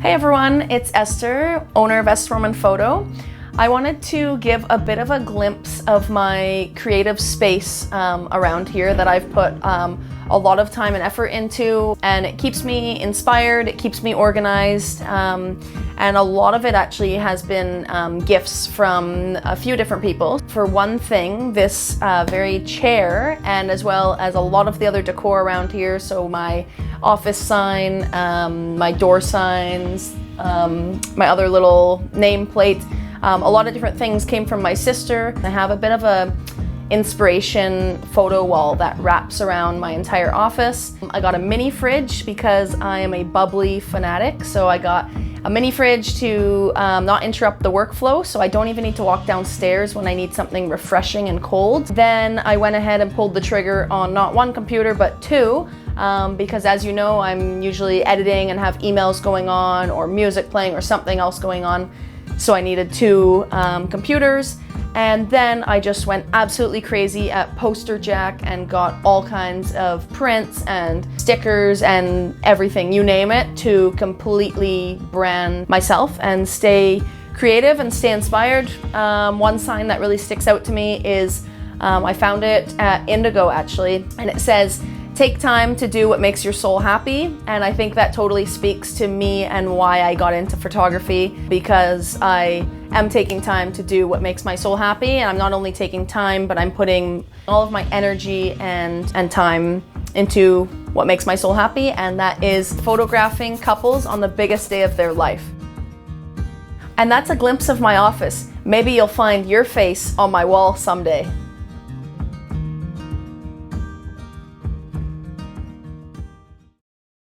Hey everyone, it's Esther, owner of Esther Moerman Photo. I wanted to give a bit of a glimpse of my creative space around here that I've put a lot of time and effort into, and it keeps me inspired, it keeps me organized, and a lot of it actually has been gifts from a few different people. For one thing, this very chair, and as well as a lot of the other decor around here, so my office sign, my door signs, my other little nameplate, a lot of different things came from my sister. I have a bit of a inspiration photo wall that wraps around my entire office. I got a mini fridge because I am a bubbly fanatic, so I got a mini fridge to not interrupt the workflow, so I don't even need to walk downstairs when I need something refreshing and cold. Then I went ahead and pulled the trigger on not one computer but two, because as you know, I'm usually editing and have emails going on or music playing or something else going on. So I needed two computers, and then I just went absolutely crazy at Poster Jack and got all kinds of prints and stickers and everything, you name it, to completely brand myself and stay creative and stay inspired. One sign that really sticks out to me is, I found it at Indigo actually, and it says, "Take time to do what makes your soul happy." And I think that totally speaks to me and why I got into photography, because I am taking time to do what makes my soul happy. And I'm not only taking time, but I'm putting all of my energy and time into what makes my soul happy, and that is photographing couples on the biggest day of their life. And that's a glimpse of my office. Maybe you'll find your face on my wall someday.